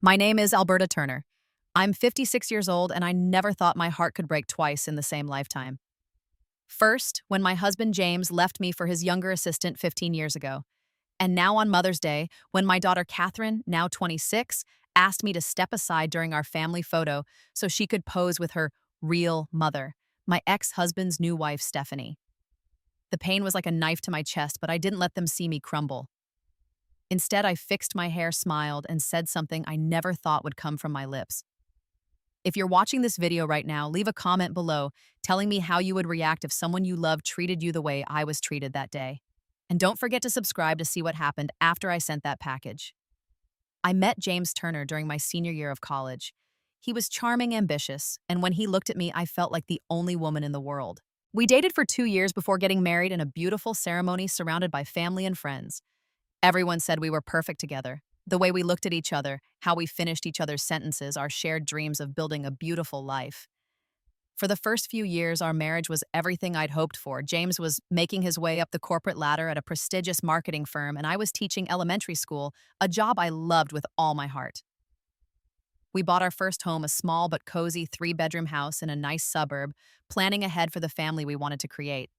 My name is Alberta Turner. I'm 56 years old, and I never thought my heart could break twice in the same lifetime. First, when my husband James left me for his younger assistant 15 years ago. And now on Mother's Day, when my daughter Catherine, now 26, asked me to step aside during our family photo so she could pose with her real mother, my ex-husband's new wife, Stephanie. The pain was like a knife to my chest, but I didn't let them see me crumble. Instead, I fixed my hair, smiled, and said something I never thought would come from my lips. If you're watching this video right now, leave a comment below telling me how you would react if someone you love treated you the way I was treated that day. And don't forget to subscribe to see what happened after I sent that package. I met James Turner during my senior year of college. He was charming, ambitious, and when he looked at me, I felt like the only woman in the world. We dated for 2 years before getting married in a beautiful ceremony surrounded by family and friends. Everyone said we were perfect together. The way we looked at each other, how we finished each other's sentences, our shared dreams of building a beautiful life. For the first few years, our marriage was everything I'd hoped for. James was making his way up the corporate ladder at a prestigious marketing firm, and I was teaching elementary school, a job I loved with all my heart. We bought our first home, a small but cozy 3-bedroom house in a nice suburb, planning ahead for the family we wanted to create.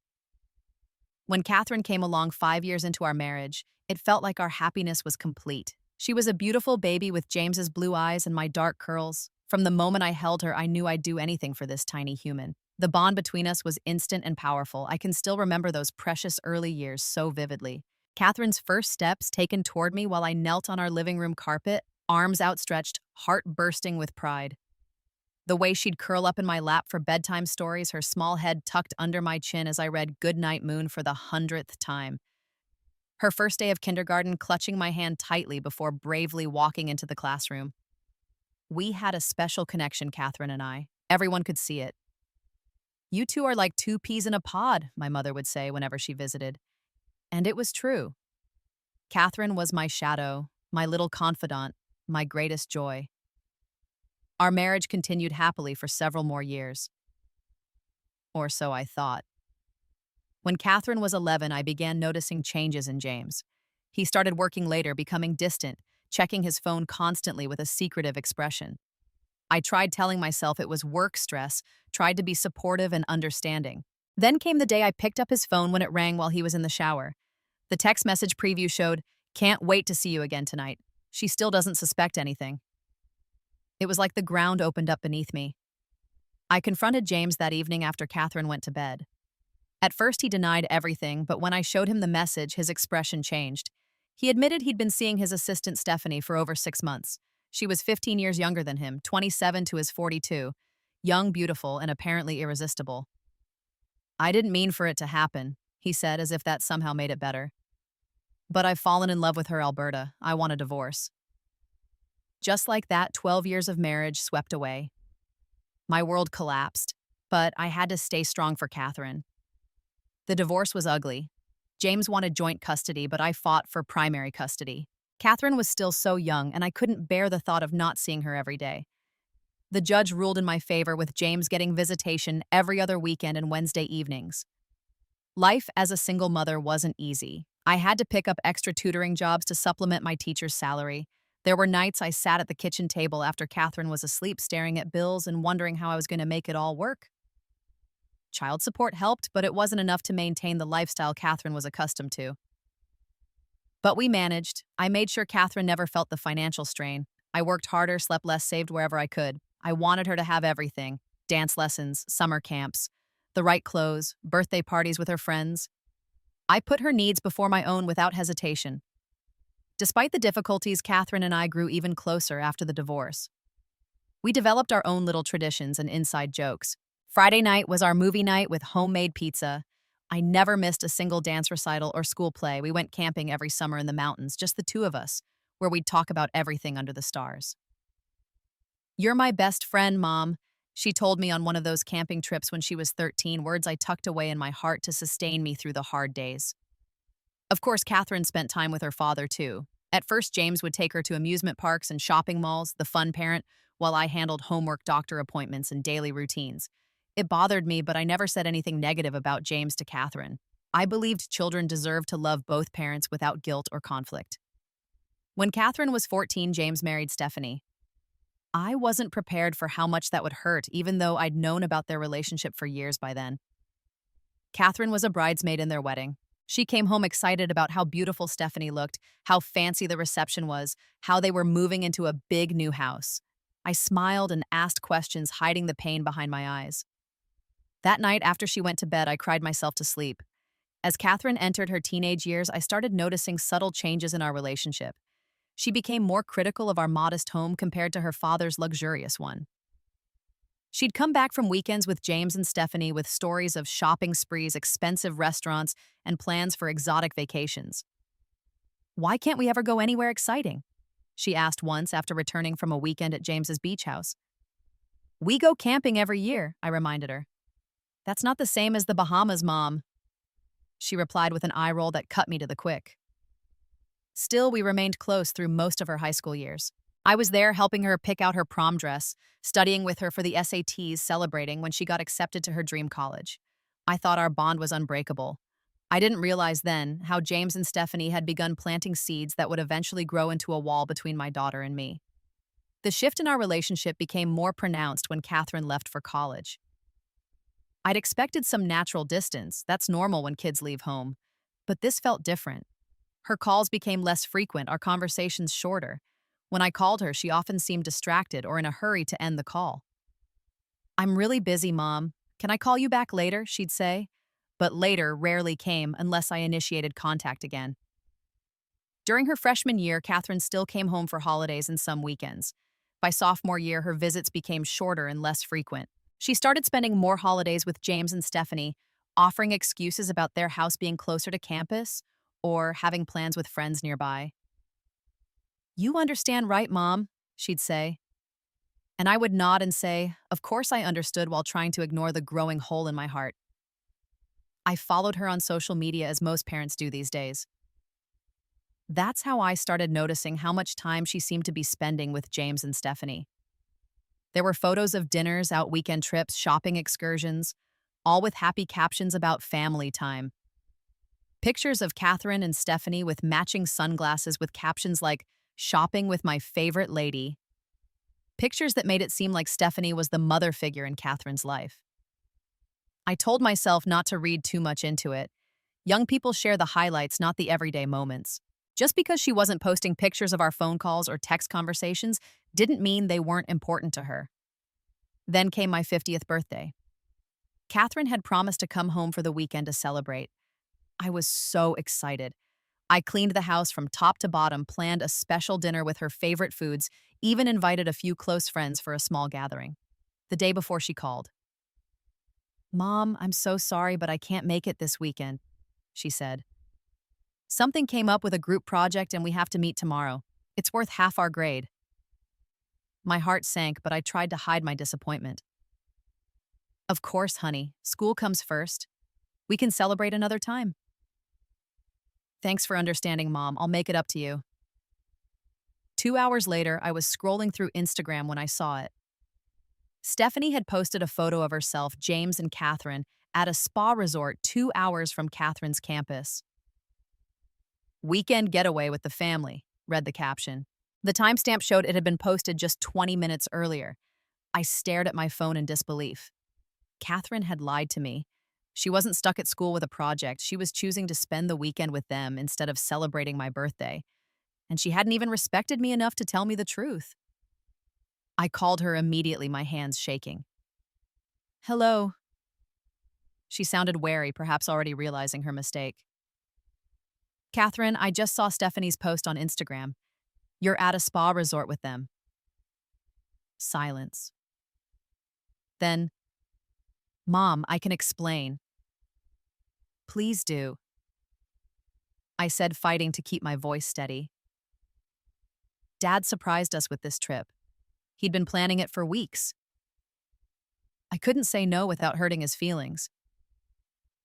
When Catherine came along 5 years into our marriage, it felt like our happiness was complete. She was a beautiful baby with James's blue eyes and my dark curls. From the moment I held her, I knew I'd do anything for this tiny human. The bond between us was instant and powerful. I can still remember those precious early years so vividly. Catherine's first steps taken toward me while I knelt on our living room carpet, arms outstretched, heart bursting with pride. The way she'd curl up in my lap for bedtime stories, her small head tucked under my chin as I read Goodnight Moon for the 100th time. Her first day of kindergarten, clutching my hand tightly before bravely walking into the classroom. We had a special connection, Catherine and I. Everyone could see it. "You two are like 2 peas in a pod," my mother would say whenever she visited. And it was true. Catherine was my shadow, my little confidant, my greatest joy. Our marriage continued happily for several more years. Or so I thought. When Catherine was 11, I began noticing changes in James. He started working later, becoming distant, checking his phone constantly with a secretive expression. I tried telling myself it was work stress, tried to be supportive and understanding. Then came the day I picked up his phone when it rang while he was in the shower. The text message preview showed, "Can't wait to see you again tonight. She still doesn't suspect anything." It was like the ground opened up beneath me. I confronted James that evening after Catherine went to bed. At first, he denied everything, but when I showed him the message, his expression changed. He admitted he'd been seeing his assistant Stephanie for over 6 months. She was 15 years younger than him, 27 to his 42, young, beautiful, and apparently irresistible. "I didn't mean for it to happen," he said, as if that somehow made it better. "But I've fallen in love with her, Alberta. I want a divorce." Just like that, 12 years of marriage swept away. My world collapsed, but I had to stay strong for Catherine. The divorce was ugly. James wanted joint custody, but I fought for primary custody. Catherine was still so young, and I couldn't bear the thought of not seeing her every day. The judge ruled in my favor, with James getting visitation every other weekend and Wednesday evenings. Life as a single mother wasn't easy. I had to pick up extra tutoring jobs to supplement my teacher's salary. There were nights I sat at the kitchen table after Catherine was asleep, staring at bills and wondering how I was going to make it all work. Child support helped, but it wasn't enough to maintain the lifestyle Catherine was accustomed to. But we managed. I made sure Catherine never felt the financial strain. I worked harder, slept less, saved wherever I could. I wanted her to have everything: dance lessons, summer camps, the right clothes, birthday parties with her friends. I put her needs before my own without hesitation. Despite the difficulties, Catherine and I grew even closer after the divorce. We developed our own little traditions and inside jokes. Friday night was our movie night with homemade pizza. I never missed a single dance recital or school play. We went camping every summer in the mountains, just the two of us, where we'd talk about everything under the stars. "You're my best friend, Mom," she told me on one of those camping trips when she was 13, words I tucked away in my heart to sustain me through the hard days. Of course, Catherine spent time with her father, too. At first, James would take her to amusement parks and shopping malls, the fun parent, while I handled homework, doctor appointments, and daily routines. It bothered me, but I never said anything negative about James to Catherine. I believed children deserved to love both parents without guilt or conflict. When Catherine was 14, James married Stephanie. I wasn't prepared for how much that would hurt, even though I'd known about their relationship for years by then. Catherine was a bridesmaid in their wedding. She came home excited about how beautiful Stephanie looked, how fancy the reception was, how they were moving into a big new house. I smiled and asked questions, hiding the pain behind my eyes. That night, after she went to bed, I cried myself to sleep. As Catherine entered her teenage years, I started noticing subtle changes in our relationship. She became more critical of our modest home compared to her father's luxurious one. She'd come back from weekends with James and Stephanie with stories of shopping sprees, expensive restaurants, and plans for exotic vacations. "Why can't we ever go anywhere exciting?" she asked once after returning from a weekend at James's beach house. "We go camping every year," I reminded her. "That's not the same as the Bahamas, Mom," she replied with an eye roll that cut me to the quick. Still, we remained close through most of her high school years. I was there helping her pick out her prom dress, studying with her for the SATs, celebrating when she got accepted to her dream college. I thought our bond was unbreakable. I didn't realize then how James and Stephanie had begun planting seeds that would eventually grow into a wall between my daughter and me. The shift in our relationship became more pronounced when Catherine left for college. I'd expected some natural distance. That's normal when kids leave home. But this felt different. Her calls became less frequent, our conversations shorter. When I called her, she often seemed distracted or in a hurry to end the call. "I'm really busy, Mom. Can I call you back later?" she'd say. But later rarely came unless I initiated contact again. During her freshman year, Catherine still came home for holidays and some weekends. By sophomore year, her visits became shorter and less frequent. She started spending more holidays with James and Stephanie, offering excuses about their house being closer to campus or having plans with friends nearby. "You understand, right, Mom?" she'd say. And I would nod and say, of course I understood, while trying to ignore the growing hole in my heart. I followed her on social media as most parents do these days. That's how I started noticing how much time she seemed to be spending with James and Stephanie. There were photos of dinners, out weekend trips, shopping excursions, all with happy captions about family time. Pictures of Catherine and Stephanie with matching sunglasses with captions like, "Shopping with my favorite lady." Pictures that made it seem like Stephanie was the mother figure in Catherine's life. I told myself not to read too much into it. Young people share the highlights, not the everyday moments. Just because she wasn't posting pictures of our phone calls or text conversations didn't mean they weren't important to her. Then came my 50th birthday. Catherine had promised to come home for the weekend to celebrate. I was so excited. I cleaned the house from top to bottom, planned a special dinner with her favorite foods, even invited a few close friends for a small gathering. The day before, she called. "Mom, I'm so sorry, but I can't make it this weekend," she said. "Something came up with a group project and we have to meet tomorrow. It's worth half our grade." My heart sank, but I tried to hide my disappointment. "Of course, honey. School comes first. We can celebrate another time." "Thanks for understanding, Mom. I'll make it up to you." 2 hours later, I was scrolling through Instagram when I saw it. Stephanie had posted a photo of herself, James, and Catherine at a spa resort 2 hours from Catherine's campus. "Weekend getaway with the family," read the caption. The timestamp showed it had been posted just 20 minutes earlier. I stared at my phone in disbelief. Catherine had lied to me. She wasn't stuck at school with a project. She was choosing to spend the weekend with them instead of celebrating my birthday. And she hadn't even respected me enough to tell me the truth. I called her immediately, my hands shaking. "Hello." She sounded wary, perhaps already realizing her mistake. "Catherine, I just saw Stephanie's post on Instagram. You're at a spa resort with them." Silence. Then, "Mom, I can explain." "Please do," I said, fighting to keep my voice steady. "Dad surprised us with this trip. He'd been planning it for weeks." I couldn't say no without hurting his feelings.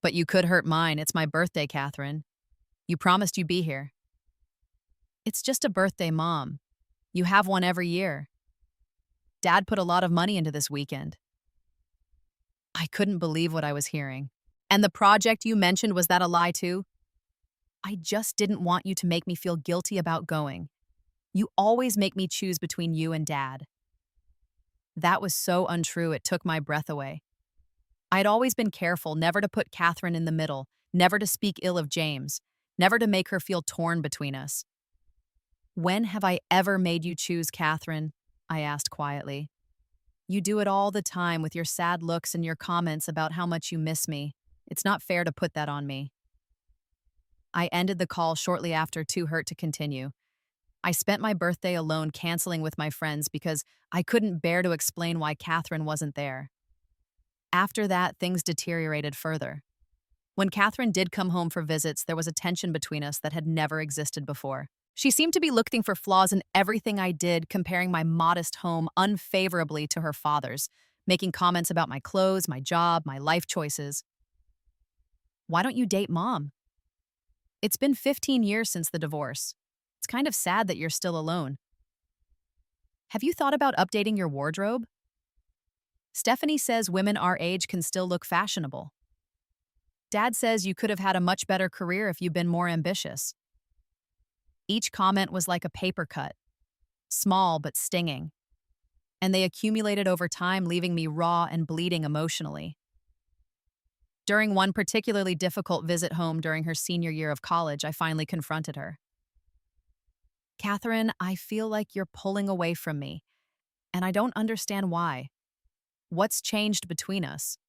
"But you could hurt mine. It's my birthday, Catherine. You promised you'd be here." "It's just a birthday, Mom. You have one every year. Dad put a lot of money into this weekend." I couldn't believe what I was hearing. "And the project you mentioned, was that a lie too?" "I just didn't want you to make me feel guilty about going. You always make me choose between you and Dad." That was so untrue, it took my breath away. I had always been careful never to put Catherine in the middle, never to speak ill of James, never to make her feel torn between us. When have I ever made you choose Catherine? I asked quietly. You do it all the time with your sad looks and your comments about how much you miss me. It's not fair to put that on me. I ended the call shortly after, too hurt to continue. I spent my birthday alone canceling with my friends because I couldn't bear to explain why Catherine wasn't there. After that, things deteriorated further. When Catherine did come home for visits, there was a tension between us that had never existed before. She seemed to be looking for flaws in everything I did, comparing my modest home unfavorably to her father's, making comments about my clothes, my job, my life choices. Why don't you date Mom? It's been 15 years since the divorce. It's kind of sad that you're still alone. Have you thought about updating your wardrobe? Stephanie says women our age can still look fashionable. Dad says you could have had a much better career if you'd been more ambitious. Each comment was like a paper cut, small but stinging, and they accumulated over time, leaving me raw and bleeding emotionally. During one particularly difficult visit home during her senior year of college, I finally confronted her. Catherine, I feel like you're pulling away from me, and I don't understand why. What's changed between us?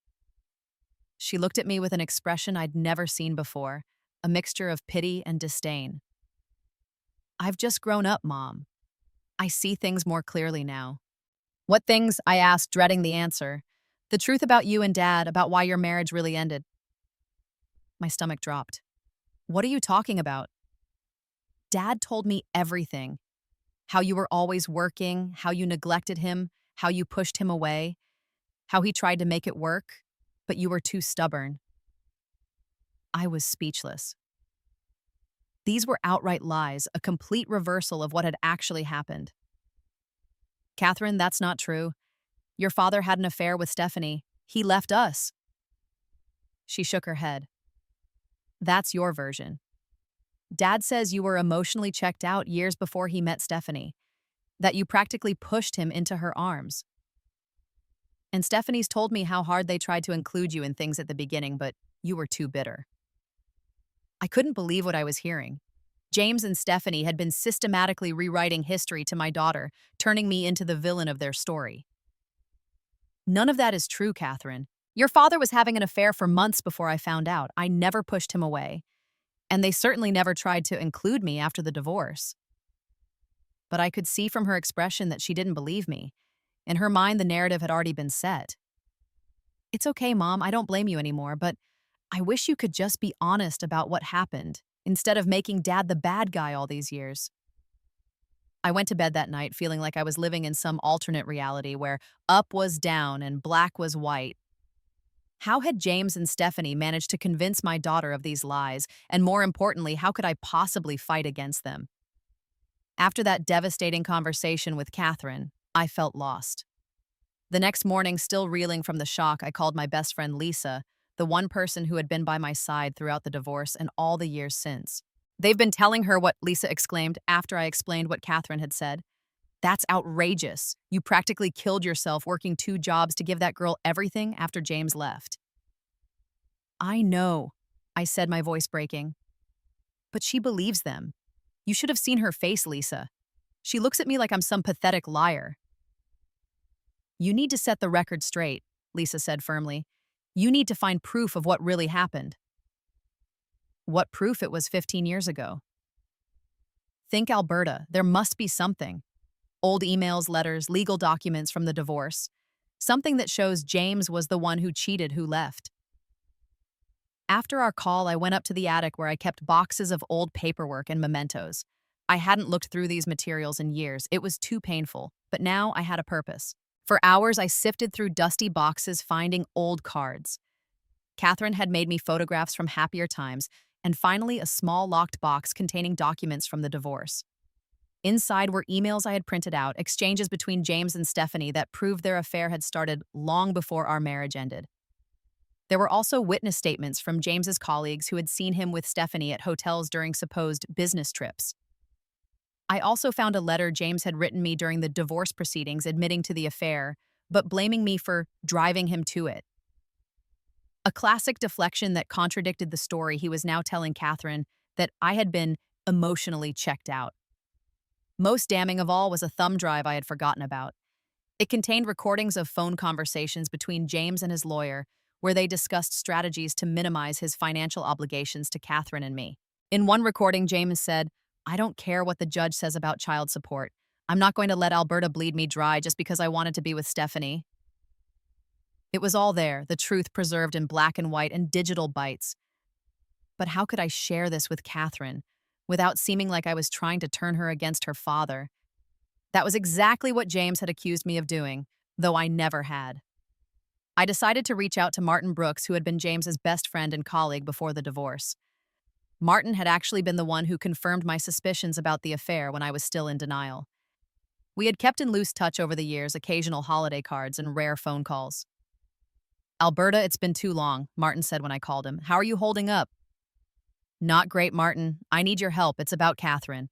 She looked at me with an expression I'd never seen before, a mixture of pity and disdain. I've just grown up, Mom. I see things more clearly now. What things? I asked, dreading the answer. The truth about you and Dad, about why your marriage really ended. My stomach dropped. What are you talking about? Dad told me everything. How you were always working, how you neglected him, how you pushed him away, how he tried to make it work, but you were too stubborn. I was speechless. These were outright lies, a complete reversal of what had actually happened. Catherine, that's not true. Your father had an affair with Stephanie. He left us. She shook her head. That's your version. Dad says you were emotionally checked out years before he met Stephanie, that you practically pushed him into her arms. And Stephanie's told me how hard they tried to include you in things at the beginning, but you were too bitter. I couldn't believe what I was hearing. James and Stephanie had been systematically rewriting history to my daughter, turning me into the villain of their story. None of that is true, Catherine. Your father was having an affair for months before I found out. I never pushed him away. And they certainly never tried to include me after the divorce. But I could see from her expression that she didn't believe me. In her mind, the narrative had already been set. It's okay, Mom, I don't blame you anymore, but I wish you could just be honest about what happened, instead of making Dad the bad guy all these years. I went to bed that night feeling like I was living in some alternate reality where up was down and black was white. How had James and Stephanie managed to convince my daughter of these lies, and more importantly, how could I possibly fight against them? After that devastating conversation with Catherine, I felt lost. The next morning, still reeling from the shock, I called my best friend Lisa, the one person who had been by my side throughout the divorce and all the years since. They've been telling her what, Lisa exclaimed after I explained what Catherine had said. That's outrageous. You practically killed yourself working 2 jobs to give that girl everything after James left. I know, I said, my voice breaking. But she believes them. You should have seen her face, Lisa. She looks at me like I'm some pathetic liar. You need to set the record straight, Lisa said firmly. You need to find proof of what really happened. What proof? It was 15 years ago. Think Alberta. There must be something. Old emails, letters, legal documents from the divorce. Something that shows James was the one who cheated, who left. After our call, I went up to the attic where I kept boxes of old paperwork and mementos. I hadn't looked through these materials in years. It was too painful, but now I had a purpose. For hours, I sifted through dusty boxes, finding old cards. Catherine had made me photographs from happier times, and finally a small locked box containing documents from the divorce. Inside were emails I had printed out, exchanges between James and Stephanie that proved their affair had started long before our marriage ended. There were also witness statements from James's colleagues who had seen him with Stephanie at hotels during supposed business trips. I also found a letter James had written me during the divorce proceedings admitting to the affair, but blaming me for driving him to it. A classic deflection that contradicted the story he was now telling Catherine that I had been emotionally checked out. Most damning of all was a thumb drive I had forgotten about. It contained recordings of phone conversations between James and his lawyer, where they discussed strategies to minimize his financial obligations to Catherine and me. In one recording, James said, "I don't care what the judge says about child support. I'm not going to let Alberta bleed me dry just because I wanted to be with Stephanie." It was all there, the truth preserved in black and white and digital bites. But how could I share this with Catherine without seeming like I was trying to turn her against her father? That was exactly what James had accused me of doing, though I never had. I decided to reach out to Martin Brooks, who had been James's best friend and colleague before the divorce. Martin had actually been the one who confirmed my suspicions about the affair when I was still in denial. We had kept in loose touch over the years, occasional holiday cards and rare phone calls. "Alberta, it's been too long," Martin said when I called him. "How are you holding up?" "Not great, Martin. I need your help. It's about Catherine."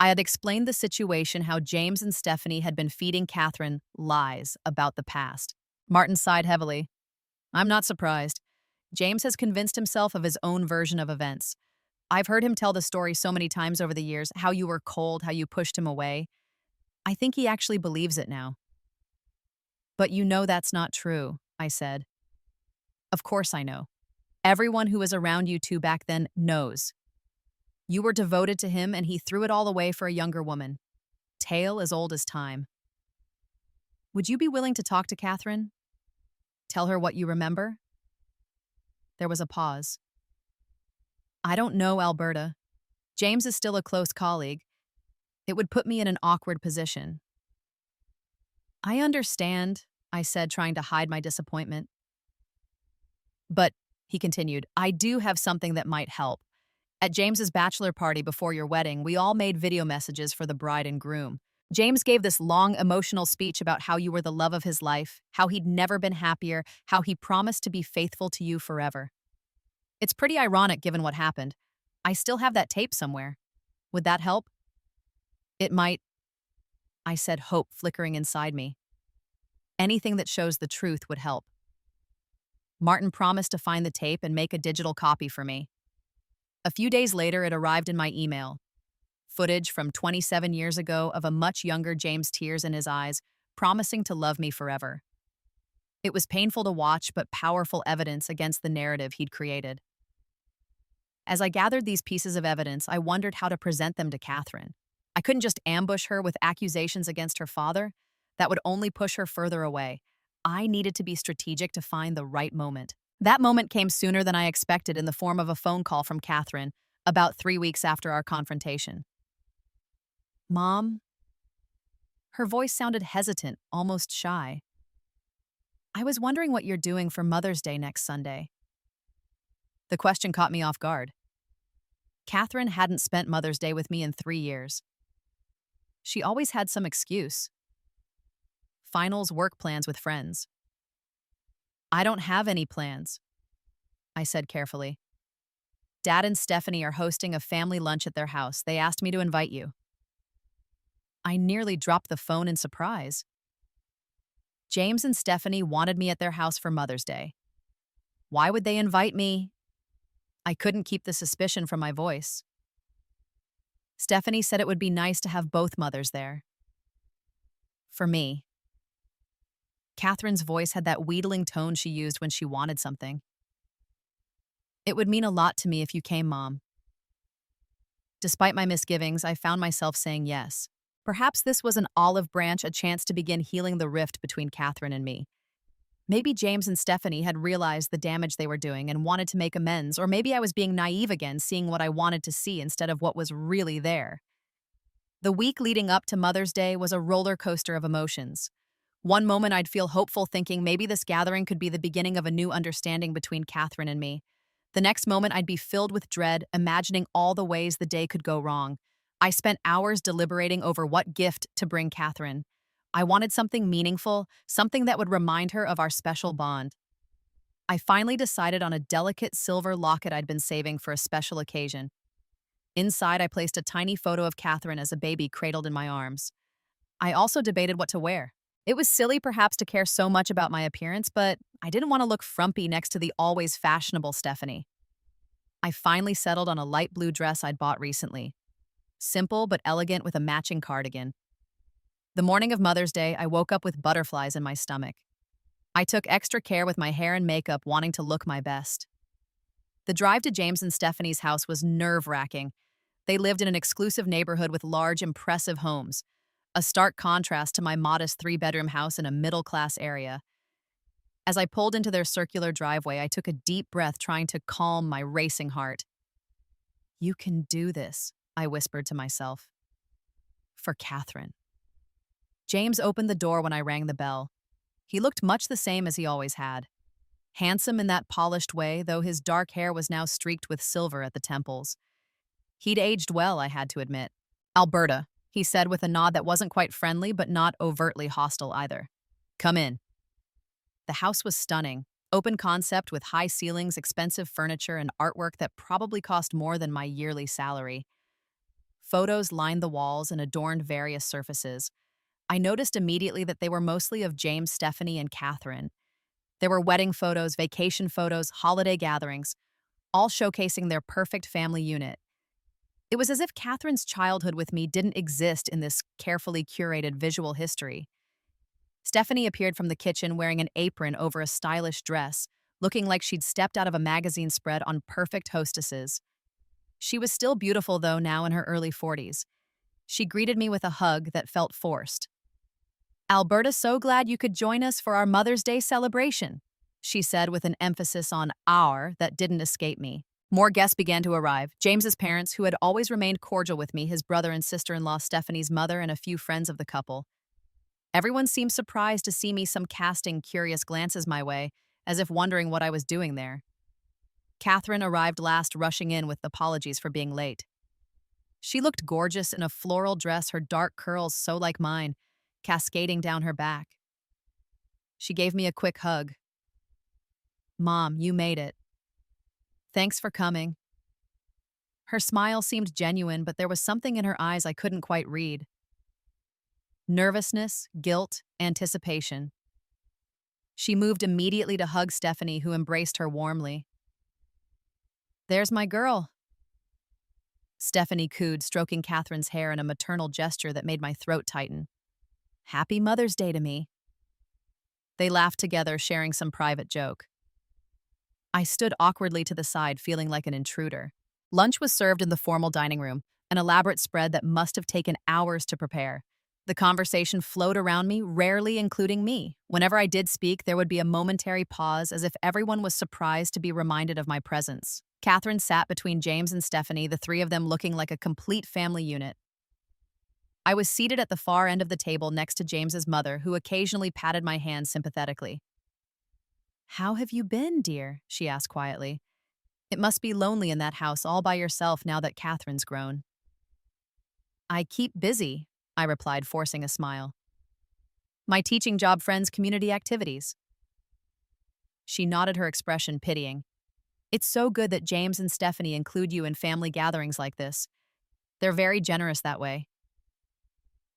I had explained the situation, how James and Stephanie had been feeding Catherine lies about the past. Martin sighed heavily. "I'm not surprised. James has convinced himself of his own version of events. I've heard him tell the story so many times over the years, how you were cold, how you pushed him away. I think he actually believes it now." "But you know that's not true," I said. "Of course I know. Everyone who was around you two back then knows. You were devoted to him and he threw it all away for a younger woman. Tale as old as time. Would you be willing to talk to Catherine? Tell her what you remember?" There was a pause. "I don't know Alberta. James is still a close colleague. It would put me in an awkward position." "I understand," I said, trying to hide my disappointment. "But," he continued, "I do have something that might help. At James's bachelor party before your wedding, we all made video messages for the bride and groom. James gave this long, emotional speech about how you were the love of his life, how he'd never been happier, how he promised to be faithful to you forever. It's pretty ironic given what happened. I still have that tape somewhere. Would that help?" "It might," I said, hope flickering inside me. Anything that shows the truth would help. Martin promised to find the tape and make a digital copy for me. A few days later, it arrived in my email. Footage from 27 years ago of a much younger James, tears in his eyes, promising to love me forever. It was painful to watch, but powerful evidence against the narrative he'd created. As I gathered these pieces of evidence, I wondered how to present them to Catherine. I couldn't just ambush her with accusations against her father. That would only push her further away. I needed to be strategic to find the right moment. That moment came sooner than I expected in the form of a phone call from Catherine, about 3 weeks after our confrontation. "Mom?" Her voice sounded hesitant, almost shy. "I was wondering what you're doing for Mother's Day next Sunday." The question caught me off guard. Catherine hadn't spent Mother's Day with me in 3 years. She always had some excuse. Finals, work plans with friends. "I don't have any plans," I said carefully. "Dad and Stephanie are hosting a family lunch at their house. They asked me to invite you." I nearly dropped the phone in surprise. James and Stephanie wanted me at their house for Mother's Day. Why would they invite me? I couldn't keep the suspicion from my voice. Stephanie said it would be nice to have both mothers there. For me. Catherine's voice had that wheedling tone she used when she wanted something. "It would mean a lot to me if you came, Mom." Despite my misgivings, I found myself saying yes. Perhaps this was an olive branch, a chance to begin healing the rift between Catherine and me. Maybe James and Stephanie had realized the damage they were doing and wanted to make amends, or maybe I was being naive again, seeing what I wanted to see instead of what was really there. The week leading up to Mother's Day was a roller coaster of emotions. One moment I'd feel hopeful, thinking maybe this gathering could be the beginning of a new understanding between Catherine and me. The next moment I'd be filled with dread, imagining all the ways the day could go wrong. I spent hours deliberating over what gift to bring Catherine. I wanted something meaningful, something that would remind her of our special bond. I finally decided on a delicate silver locket I'd been saving for a special occasion. Inside, I placed a tiny photo of Catherine as a baby cradled in my arms. I also debated what to wear. It was silly perhaps to care so much about my appearance, but I didn't want to look frumpy next to the always fashionable Stephanie. I finally settled on a light blue dress I'd bought recently. Simple but elegant with a matching cardigan. The morning of Mother's Day, I woke up with butterflies in my stomach. I took extra care with my hair and makeup, wanting to look my best. The drive to James and Stephanie's house was nerve-wracking. They lived in an exclusive neighborhood with large, impressive homes, a stark contrast to my modest three-bedroom house in a middle-class area. As I pulled into their circular driveway, I took a deep breath, trying to calm my racing heart. "You can do this," I whispered to myself. For Catherine. James opened the door when I rang the bell. He looked much the same as he always had. Handsome in that polished way, though his dark hair was now streaked with silver at the temples. He'd aged well, I had to admit. "Alberta," he said with a nod that wasn't quite friendly but not overtly hostile either. "Come in." The house was stunning. Open concept with high ceilings, expensive furniture, and artwork that probably cost more than my yearly salary. Photos lined the walls and adorned various surfaces. I noticed immediately that they were mostly of James, Stephanie, and Catherine. There were wedding photos, vacation photos, holiday gatherings, all showcasing their perfect family unit. It was as if Catherine's childhood with me didn't exist in this carefully curated visual history. Stephanie appeared from the kitchen wearing an apron over a stylish dress, looking like she'd stepped out of a magazine spread on perfect hostesses. She was still beautiful, though, now in her early 40s. She greeted me with a hug that felt forced. "Alberta, so glad you could join us for our Mother's Day celebration," she said with an emphasis on "our" that didn't escape me. More guests began to arrive. James's parents, who had always remained cordial with me, his brother and sister-in-law, Stephanie's mother, and a few friends of the couple. Everyone seemed surprised to see me, some casting curious glances my way, as if wondering what I was doing there. Catherine arrived last, rushing in with apologies for being late. She looked gorgeous in a floral dress, her dark curls so like mine, cascading down her back. She gave me a quick hug. "Mom, you made it. Thanks for coming." Her smile seemed genuine, but there was something in her eyes I couldn't quite read. Nervousness, guilt, anticipation. She moved immediately to hug Stephanie, who embraced her warmly. "There's my girl," Stephanie cooed, stroking Catherine's hair in a maternal gesture that made my throat tighten. "Happy Mother's Day to me." They laughed together, sharing some private joke. I stood awkwardly to the side, feeling like an intruder. Lunch was served in the formal dining room, an elaborate spread that must have taken hours to prepare. The conversation flowed around me, rarely including me. Whenever I did speak, there would be a momentary pause, as if everyone was surprised to be reminded of my presence. Catherine sat between James and Stephanie, the three of them looking like a complete family unit. I was seated at the far end of the table next to James's mother, who occasionally patted my hand sympathetically. "How have you been, dear?" she asked quietly. "It must be lonely in that house all by yourself now that Catherine's grown." "I keep busy," I replied, forcing a smile. "My teaching job, friends, community activities." She nodded, her expression pitying. "It's so good that James and Stephanie include you in family gatherings like this. They're very generous that way."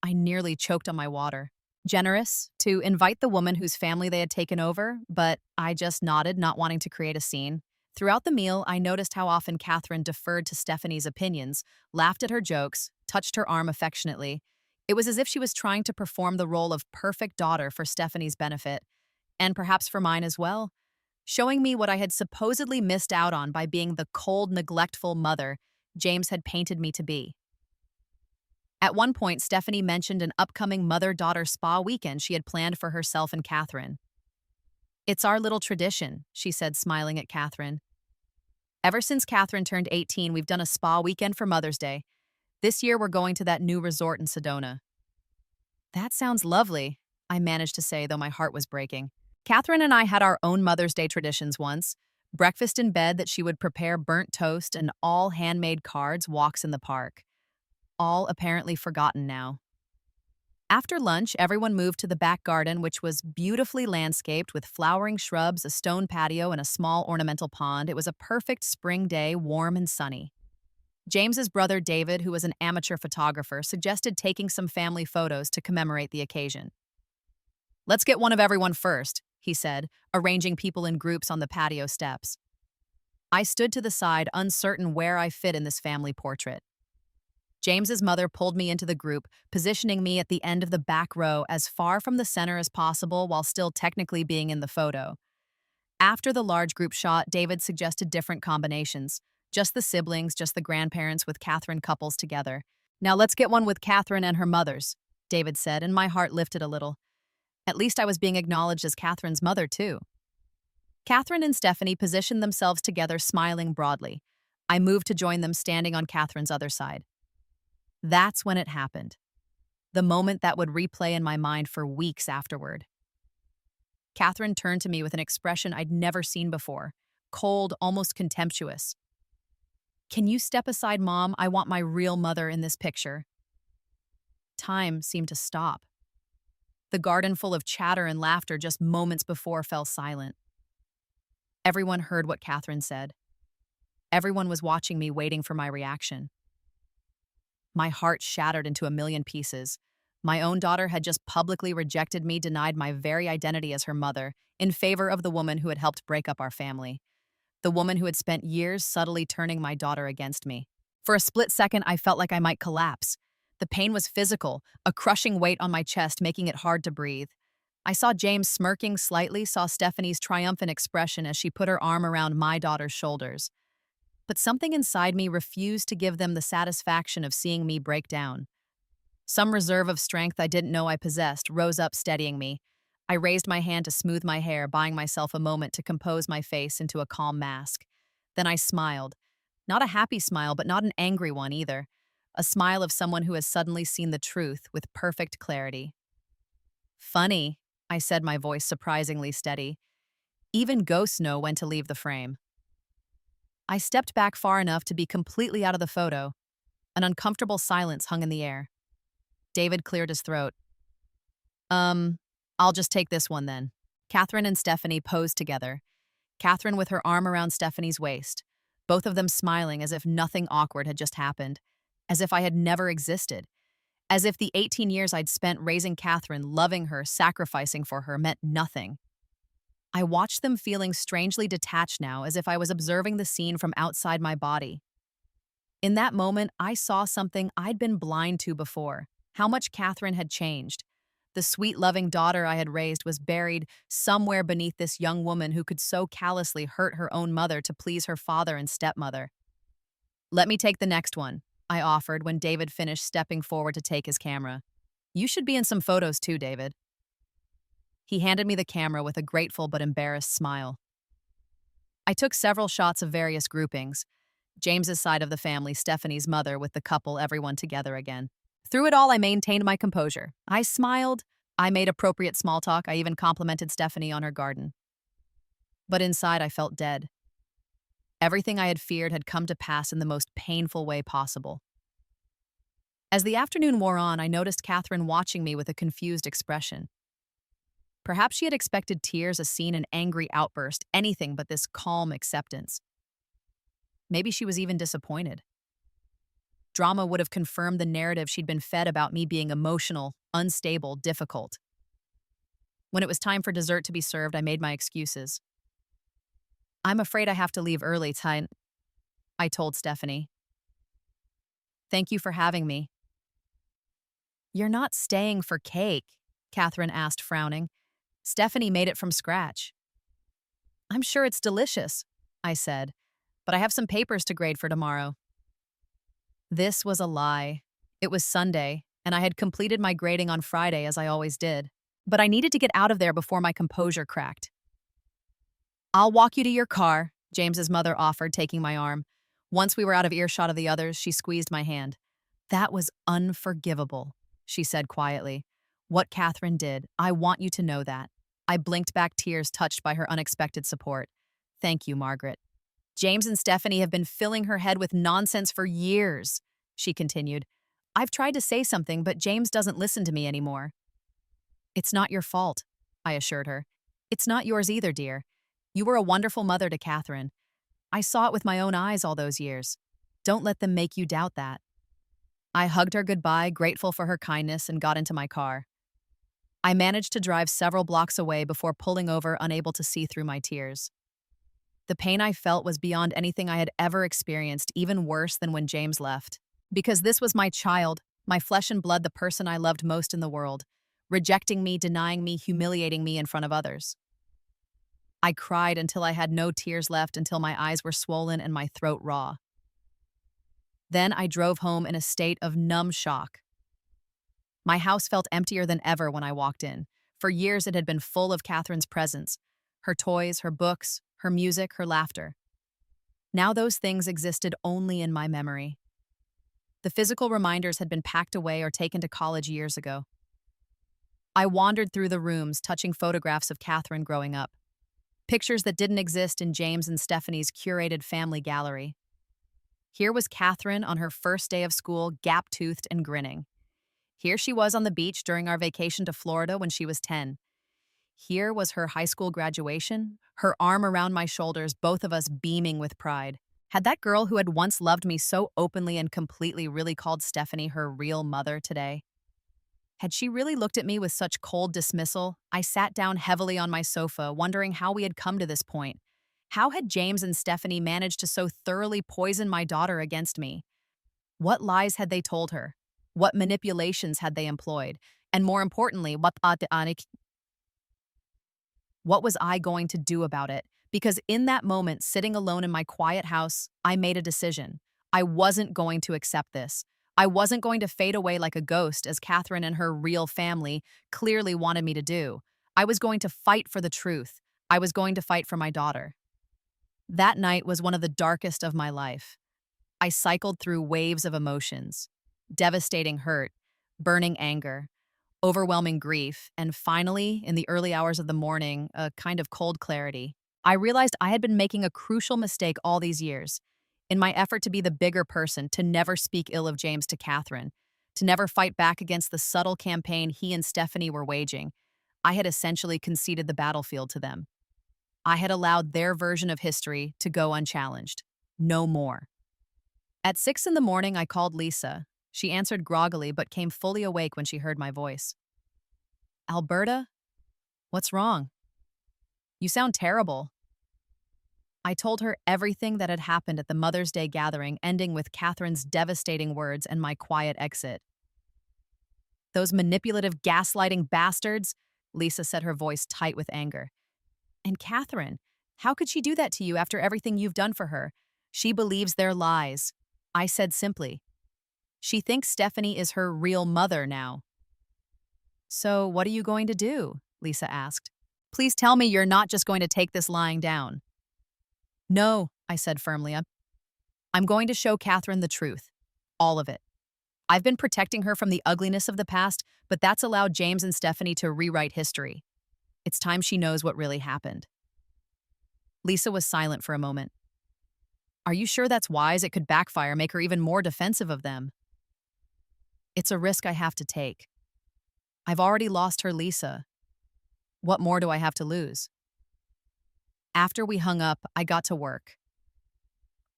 I nearly choked on my water. Generous to invite the woman whose family they had taken over, but I just nodded, not wanting to create a scene. Throughout the meal, I noticed how often Catherine deferred to Stephanie's opinions, laughed at her jokes, touched her arm affectionately. It was as if she was trying to perform the role of perfect daughter for Stephanie's benefit, and perhaps for mine as well, showing me what I had supposedly missed out on by being the cold, neglectful mother James had painted me to be. At one point, Stephanie mentioned an upcoming mother-daughter spa weekend she had planned for herself and Catherine. "It's our little tradition," she said, smiling at Catherine. "Ever since Catherine turned 18, we've done a spa weekend for Mother's Day. This year, we're going to that new resort in Sedona." "That sounds lovely," I managed to say, though my heart was breaking. Catherine and I had our own Mother's Day traditions once. Breakfast in bed that she would prepare, burnt toast, and all handmade cards, walks in the park. All apparently forgotten now. After lunch, everyone moved to the back garden, which was beautifully landscaped with flowering shrubs, a stone patio, and a small ornamental pond. It was a perfect spring day, warm and sunny. James's brother David, who was an amateur photographer, suggested taking some family photos to commemorate the occasion. Let's get one of everyone first, he said, arranging people in groups on the patio steps. I stood to the side, uncertain where I fit in this family portrait. James's mother pulled me into the group, positioning me at the end of the back row as far from the center as possible while still technically being in the photo. After the large group shot, David suggested different combinations. Just the siblings, just the grandparents with Catherine couples together. Now let's get one with Catherine and her mothers, David said, and my heart lifted a little. At least I was being acknowledged as Catherine's mother, too. Catherine and Stephanie positioned themselves together, smiling broadly. I moved to join them, standing on Catherine's other side. That's when it happened. The moment that would replay in my mind for weeks afterward. Catherine turned to me with an expression I'd never seen before, cold, almost contemptuous. "Can you step aside, Mom? I want my real mother in this picture." Time seemed to stop. The garden full of chatter and laughter just moments before fell silent. Everyone heard what Catherine said. Everyone was watching me, waiting for my reaction. My heart shattered into a million pieces. My own daughter had just publicly rejected me, denied my very identity as her mother, in favor of the woman who had helped break up our family. The woman who had spent years subtly turning my daughter against me. For a split second, I felt like I might collapse. The pain was physical, a crushing weight on my chest, making it hard to breathe. I saw James smirking slightly, saw Stephanie's triumphant expression as she put her arm around my daughter's shoulders. But something inside me refused to give them the satisfaction of seeing me break down. Some reserve of strength I didn't know I possessed rose up, steadying me. I raised my hand to smooth my hair, buying myself a moment to compose my face into a calm mask. Then I smiled. Not a happy smile, but not an angry one either. A smile of someone who has suddenly seen the truth with perfect clarity. "Funny," I said, my voice surprisingly steady. "Even ghosts know when to leave the frame." I stepped back far enough to be completely out of the photo. An uncomfortable silence hung in the air. David cleared his throat. I'll just take this one then." Catherine and Stephanie posed together. Catherine with her arm around Stephanie's waist, both of them smiling as if nothing awkward had just happened, as if I had never existed, as if the 18 years I'd spent raising Catherine, loving her, sacrificing for her, meant nothing. I watched them, feeling strangely detached now, as if I was observing the scene from outside my body. In that moment, I saw something I'd been blind to before, how much Catherine had changed. The sweet, loving daughter I had raised was buried somewhere beneath this young woman who could so callously hurt her own mother to please her father and stepmother. "Let me take the next one," I offered when David finished, stepping forward to take his camera. "You should be in some photos too, David." He handed me the camera with a grateful but embarrassed smile. I took several shots of various groupings. James's side of the family, Stephanie's mother with the couple, everyone together again. Through it all, I maintained my composure. I smiled. I made appropriate small talk. I even complimented Stephanie on her garden. But inside, I felt dead. Everything I had feared had come to pass in the most painful way possible. As the afternoon wore on, I noticed Catherine watching me with a confused expression. Perhaps she had expected tears, a scene, an angry outburst, anything but this calm acceptance. Maybe she was even disappointed. Drama would have confirmed the narrative she'd been fed about me being emotional, unstable, difficult. When it was time for dessert to be served, I made my excuses. "I'm afraid I have to leave early, Tyne," I told Stephanie. "Thank you for having me." "You're not staying for cake?" Catherine asked, frowning. "Stephanie made it from scratch." "I'm sure it's delicious," I said, "but I have some papers to grade for tomorrow." This was a lie. It was Sunday, and I had completed my grading on Friday as I always did. But I needed to get out of there before my composure cracked. "I'll walk you to your car," James's mother offered, taking my arm. Once we were out of earshot of the others, she squeezed my hand. "That was unforgivable," she said quietly. "What Catherine did, I want you to know that." I blinked back, tears touched by her unexpected support. "Thank you, Margaret." "James and Stephanie have been filling her head with nonsense for years," she continued. "I've tried to say something, but James doesn't listen to me anymore." "It's not your fault," I assured her. "It's not yours either, dear. You were a wonderful mother to Catherine. I saw it with my own eyes all those years. Don't let them make you doubt that." I hugged her goodbye, grateful for her kindness, and got into my car. I managed to drive several blocks away before pulling over, unable to see through my tears. The pain I felt was beyond anything I had ever experienced, even worse than when James left. Because this was my child, my flesh and blood, the person I loved most in the world, rejecting me, denying me, humiliating me in front of others. I cried until I had no tears left, until my eyes were swollen and my throat raw. Then I drove home in a state of numb shock. My house felt emptier than ever when I walked in. For years it had been full of Catherine's presence, her toys, her books, her music, her laughter. Now those things existed only in my memory. The physical reminders had been packed away or taken to college years ago. I wandered through the rooms, touching photographs of Catherine growing up. Pictures that didn't exist in James and Stephanie's curated family gallery. Here was Catherine on her first day of school, gap-toothed and grinning. Here she was on the beach during our vacation to Florida when she was 10. Here was her high school graduation, her arm around my shoulders, both of us beaming with pride. Had that girl who had once loved me so openly and completely really called Stephanie her real mother today? Had she really looked at me with such cold dismissal? I sat down heavily on my sofa, wondering how we had come to this point. How had James and Stephanie managed to so thoroughly poison my daughter against me? What lies had they told her? What manipulations had they employed? And more importantly, what was I going to do about it? Because in that moment, sitting alone in my quiet house, I made a decision. I wasn't going to accept this. I wasn't going to fade away like a ghost, as Catherine and her real family clearly wanted me to do. I was going to fight for the truth. I was going to fight for my daughter. That night was one of the darkest of my life. I cycled through waves of emotions, devastating hurt, burning anger, overwhelming grief, and finally, in the early hours of the morning, a kind of cold clarity. I realized I had been making a crucial mistake all these years. In my effort to be the bigger person, to never speak ill of James to Catherine, to never fight back against the subtle campaign he and Stephanie were waging, I had essentially conceded the battlefield to them. I had allowed their version of history to go unchallenged. No more. At 6 in the morning, I called Lisa. She answered groggily but came fully awake when she heard my voice. Alberta? What's wrong? You sound terrible. I told her everything that had happened at the Mother's Day gathering, ending with Catherine's devastating words and my quiet exit. Those manipulative, gaslighting bastards, Lisa said, her voice tight with anger. And Catherine, how could she do that to you after everything you've done for her? She believes their lies. I said simply. She thinks Stephanie is her real mother now. So what are you going to do? Lisa asked. Please tell me you're not just going to take this lying down. No, I said firmly. I'm going to show Catherine the truth. All of it. I've been protecting her from the ugliness of the past, but that's allowed James and Stephanie to rewrite history. It's time she knows what really happened. Lisa was silent for a moment. Are you sure that's wise? It could backfire, make her even more defensive of them. It's a risk I have to take. I've already lost her, Lisa. What more do I have to lose? After we hung up, I got to work.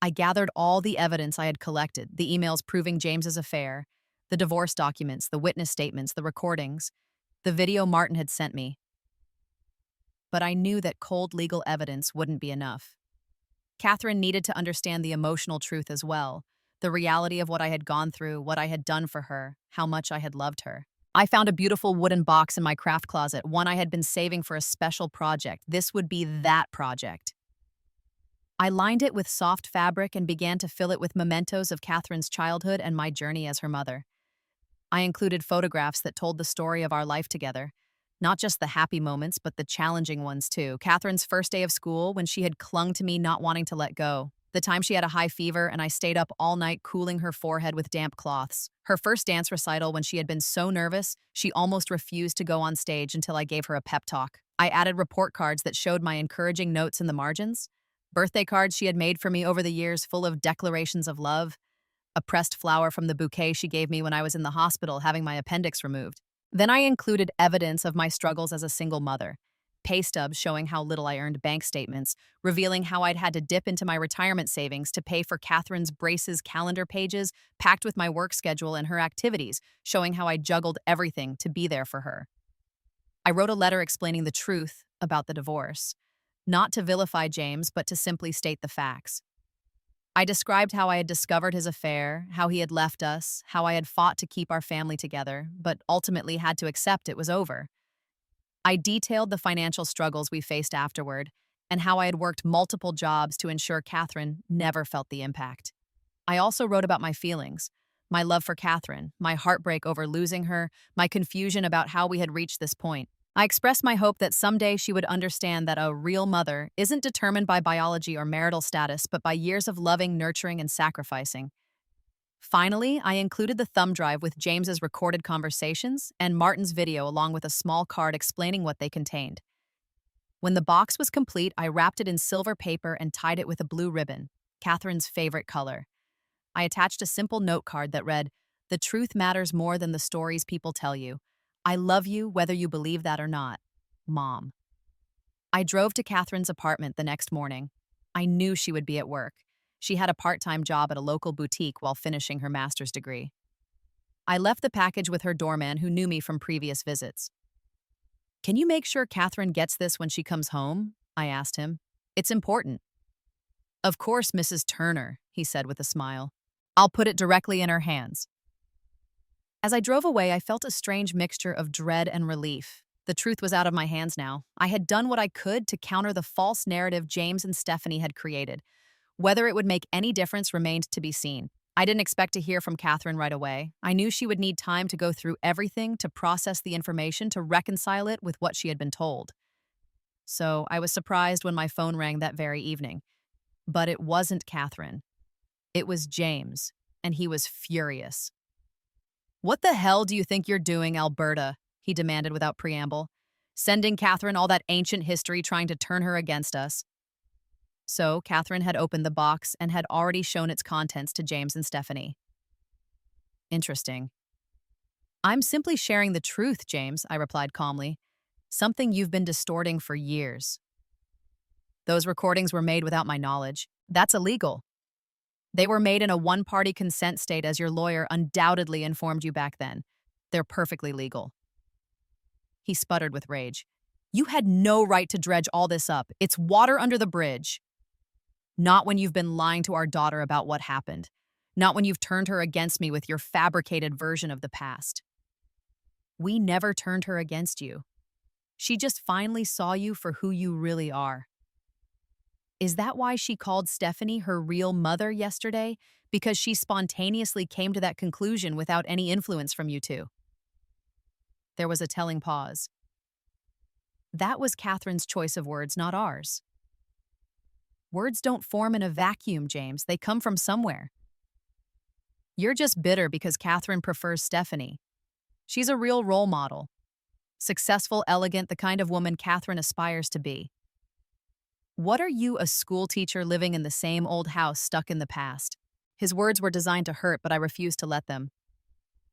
I gathered all the evidence I had collected, the emails proving James's affair, the divorce documents, the witness statements, the recordings, the video Martin had sent me. But I knew that cold legal evidence wouldn't be enough. Catherine needed to understand the emotional truth as well, the reality of what I had gone through, what I had done for her, how much I had loved her. I found a beautiful wooden box in my craft closet, one I had been saving for a special project. This would be that project. I lined it with soft fabric and began to fill it with mementos of Catherine's childhood and my journey as her mother. I included photographs that told the story of our life together. Not just the happy moments, but the challenging ones too. Catherine's first day of school, when she had clung to me, not wanting to let go. The time she had a high fever and I stayed up all night cooling her forehead with damp cloths. Her first dance recital, when she had been so nervous, she almost refused to go on stage until I gave her a pep talk. I added report cards that showed my encouraging notes in the margins. Birthday cards she had made for me over the years, full of declarations of love. A pressed flower from the bouquet she gave me when I was in the hospital having my appendix removed. Then I included evidence of my struggles as a single mother. Pay stubs showing how little I earned, bank statements, revealing how I'd had to dip into my retirement savings to pay for Catherine's braces, calendar pages, packed with my work schedule and her activities, showing how I juggled everything to be there for her. I wrote a letter explaining the truth about the divorce, not to vilify James, but to simply state the facts. I described how I had discovered his affair, how he had left us, how I had fought to keep our family together, but ultimately had to accept it was over. I detailed the financial struggles we faced afterward, and how I had worked multiple jobs to ensure Catherine never felt the impact. I also wrote about my feelings, my love for Catherine, my heartbreak over losing her, my confusion about how we had reached this point. I expressed my hope that someday she would understand that a real mother isn't determined by biology or marital status, but by years of loving, nurturing, and sacrificing. Finally, I included the thumb drive with James's recorded conversations and Martin's video along with a small card explaining what they contained. When the box was complete, I wrapped it in silver paper and tied it with a blue ribbon, Catherine's favorite color. I attached a simple note card that read, "The truth matters more than the stories people tell you. I love you whether you believe that or not. Mom." I drove to Catherine's apartment the next morning. I knew she would be at work. She had a part-time job at a local boutique while finishing her master's degree. I left the package with her doorman who knew me from previous visits. "Can you make sure Catherine gets this when she comes home?" I asked him. "It's important." "Of course, Mrs. Turner," he said with a smile. "I'll put it directly in her hands." As I drove away, I felt a strange mixture of dread and relief. The truth was out of my hands now. I had done what I could to counter the false narrative James and Stephanie had created. Whether it would make any difference remained to be seen. I didn't expect to hear from Catherine right away. I knew she would need time to go through everything, to process the information, to reconcile it with what she had been told. So I was surprised when my phone rang that very evening. But it wasn't Catherine. It was James, and he was furious. "What the hell do you think you're doing, Alberta?" he demanded without preamble. "Sending Catherine all that ancient history trying to turn her against us." So Catherine had opened the box and had already shown its contents to James and Stephanie. "Interesting." "I'm simply sharing the truth, James," I replied calmly. "Something you've been distorting for years." "Those recordings were made without my knowledge. That's illegal." "They were made in a one-party consent state, as your lawyer undoubtedly informed you back then. They're perfectly legal." He sputtered with rage. "You had no right to dredge all this up. It's water under the bridge." "Not when you've been lying to our daughter about what happened. Not when you've turned her against me with your fabricated version of the past." "We never turned her against you. She just finally saw you for who you really are." "Is that why she called Stephanie her real mother yesterday? Because she spontaneously came to that conclusion without any influence from you two?" There was a telling pause. "That was Catherine's choice of words, not ours." "Words don't form in a vacuum, James. They come from somewhere." "You're just bitter because Catherine prefers Stephanie. She's a real role model. Successful, elegant, the kind of woman Catherine aspires to be. What are you, a school teacher living in the same old house stuck in the past?" His words were designed to hurt, but I refused to let them.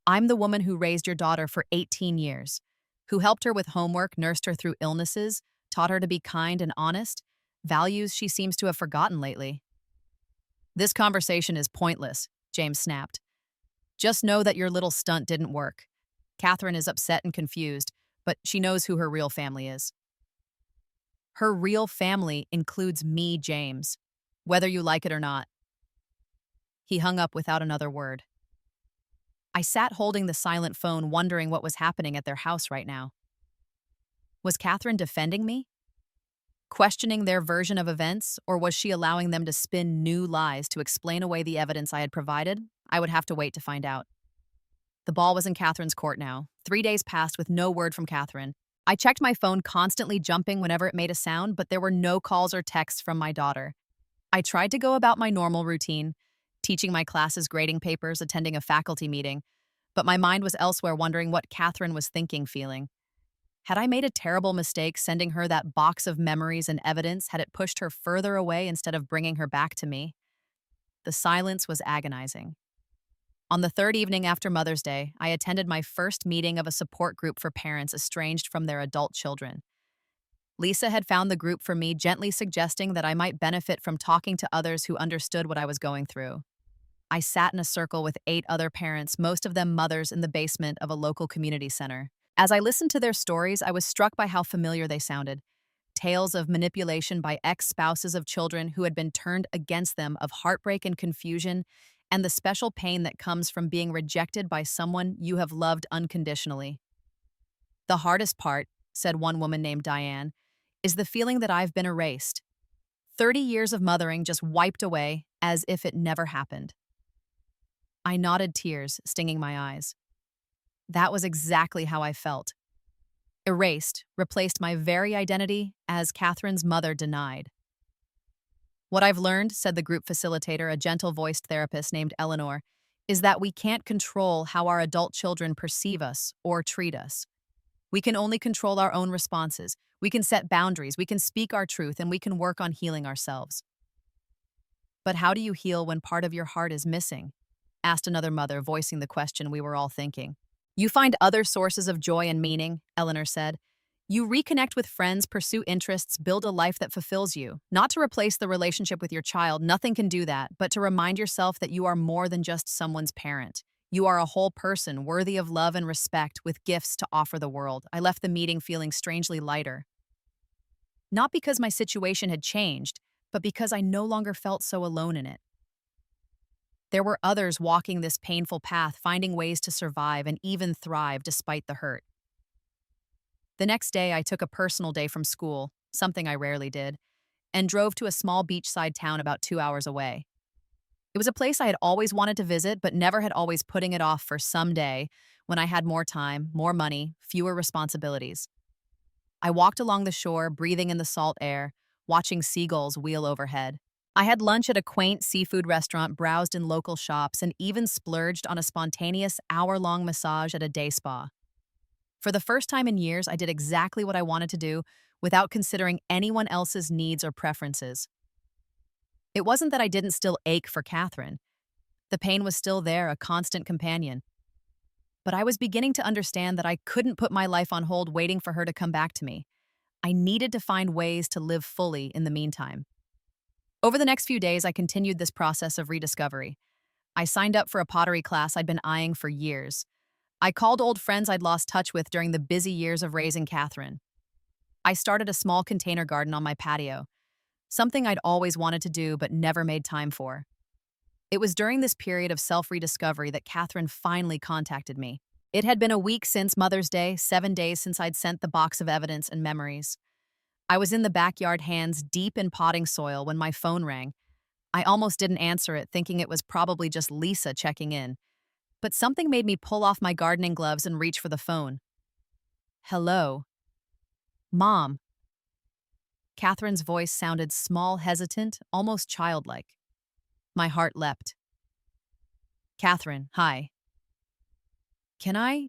"I'm the woman who raised your daughter for 18 years, who helped her with homework, nursed her through illnesses, taught her to be kind and honest, values she seems to have forgotten lately." "This conversation is pointless," James snapped. "Just know that your little stunt didn't work. Catherine is upset and confused, but she knows who her real family is." "Her real family includes me, James, whether you like it or not." He hung up without another word. I sat holding the silent phone, wondering what was happening at their house right now. Was Catherine defending me? Questioning their version of events, or was she allowing them to spin new lies to explain away the evidence I had provided? I would have to wait to find out. The ball was in Catherine's court now. 3 days passed with no word from Catherine. I checked my phone, constantly jumping whenever it made a sound, but there were no calls or texts from my daughter. I tried to go about my normal routine, teaching my classes, grading papers, attending a faculty meeting, but my mind was elsewhere, wondering what Catherine was thinking, feeling. Had I made a terrible mistake sending her that box of memories and evidence? Had it pushed her further away instead of bringing her back to me? The silence was agonizing. On the third evening after Mother's Day, I attended my first meeting of a support group for parents estranged from their adult children. Lisa had found the group for me, gently suggesting that I might benefit from talking to others who understood what I was going through. I sat in a circle with 8 other parents, most of them mothers, in the basement of a local community center. As I listened to their stories, I was struck by how familiar they sounded. Tales of manipulation by ex-spouses of children who had been turned against them, of heartbreak and confusion, and the special pain that comes from being rejected by someone you have loved unconditionally. The hardest part, said one woman named Diane, is the feeling that I've been erased. 30 years of mothering just wiped away as if it never happened. I nodded, tears stinging my eyes. That was exactly how I felt. Erased replaced my very identity as Catherine's mother denied. What I've learned, said the group facilitator, a gentle-voiced therapist named Eleanor, is that we can't control how our adult children perceive us or treat us. We can only control our own responses. We can set boundaries, we can speak our truth, and we can work on healing ourselves. But how do you heal when part of your heart is missing? Asked another mother, voicing the question we were all thinking. You find other sources of joy and meaning, Eleanor said. You reconnect with friends, pursue interests, build a life that fulfills you. Not to replace the relationship with your child, nothing can do that, but to remind yourself that you are more than just someone's parent. You are a whole person, worthy of love and respect, with gifts to offer the world. I left the meeting feeling strangely lighter. Not because my situation had changed, but because I no longer felt so alone in it. There were others walking this painful path, finding ways to survive and even thrive despite the hurt. The next day, I took a personal day from school, something I rarely did, and drove to a small beachside town about 2 hours away. It was a place I had always wanted to visit, but never had, always putting it off for some day when I had more time, more money, fewer responsibilities. I walked along the shore, breathing in the salt air, watching seagulls wheel overhead. I had lunch at a quaint seafood restaurant, browsed in local shops, and even splurged on a spontaneous hour-long massage at a day spa. For the first time in years, I did exactly what I wanted to do without considering anyone else's needs or preferences. It wasn't that I didn't still ache for Catherine. The pain was still there, a constant companion. But I was beginning to understand that I couldn't put my life on hold waiting for her to come back to me. I needed to find ways to live fully in the meantime. Over the next few days, I continued this process of rediscovery. I signed up for a pottery class I'd been eyeing for years. I called old friends I'd lost touch with during the busy years of raising Catherine. I started a small container garden on my patio, something I'd always wanted to do but never made time for. It was during this period of self-rediscovery that Catherine finally contacted me. It had been a week since Mother's Day, 7 days since I'd sent the box of evidence and memories. I was in the backyard, hands deep in potting soil, when my phone rang. I almost didn't answer it, thinking it was probably just Lisa checking in. But something made me pull off my gardening gloves and reach for the phone. Hello. Mom. Catherine's voice sounded small, hesitant, almost childlike. My heart leapt. Catherine, hi. Can I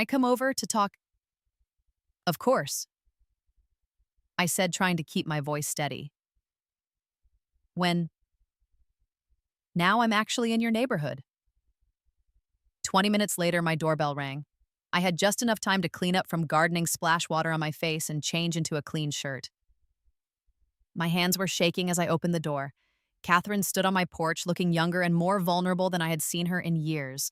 come over to talk? Of course, I said, trying to keep my voice steady. When? Now I'm actually in your neighborhood. 20 minutes later, my doorbell rang. I had just enough time to clean up from gardening splash water on my face and change into a clean shirt. My hands were shaking as I opened the door. Catherine stood on my porch, looking younger and more vulnerable than I had seen her in years.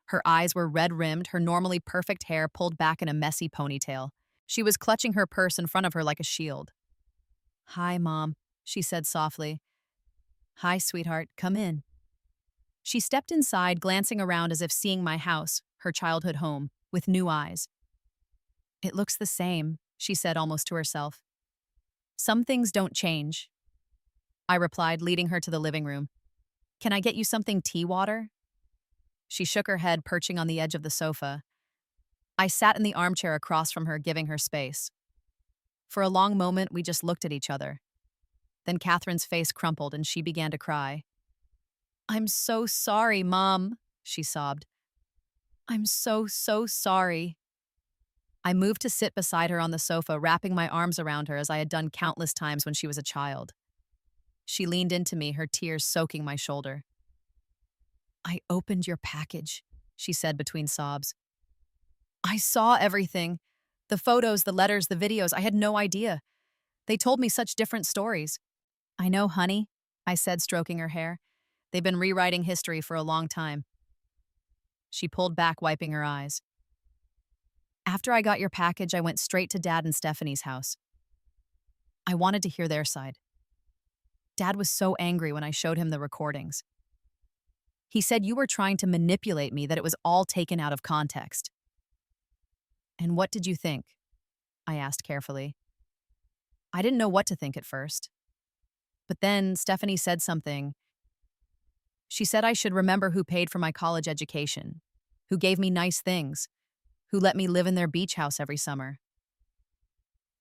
Her eyes were red-rimmed, her normally perfect hair pulled back in a messy ponytail. She was clutching her purse in front of her like a shield. Hi, Mom, she said softly. Hi, sweetheart, come in. She stepped inside, glancing around as if seeing my house, her childhood home, with new eyes. It looks the same, she said almost to herself. Some things don't change, I replied, leading her to the living room. Can I get you something, tea water? She shook her head, perching on the edge of the sofa. I sat in the armchair across from her, giving her space. For a long moment, we just looked at each other. Then Catherine's face crumpled and she began to cry. I'm so sorry, Mom, she sobbed. I'm so sorry. I moved to sit beside her on the sofa, wrapping my arms around her as I had done countless times when she was a child. She leaned into me, her tears soaking my shoulder. I opened your package, she said between sobs. I saw everything. The photos, the letters, the videos. I had no idea. They told me such different stories. I know, honey, I said, stroking her hair. They've been rewriting history for a long time. She pulled back, wiping her eyes. After I got your package, I went straight to Dad and Stephanie's house. I wanted to hear their side. Dad was so angry when I showed him the recordings. He said you were trying to manipulate me, that it was all taken out of context. And what did you think? I asked carefully. I didn't know what to think at first. But then Stephanie said something. She said I should remember who paid for my college education, who gave me nice things, who let me live in their beach house every summer.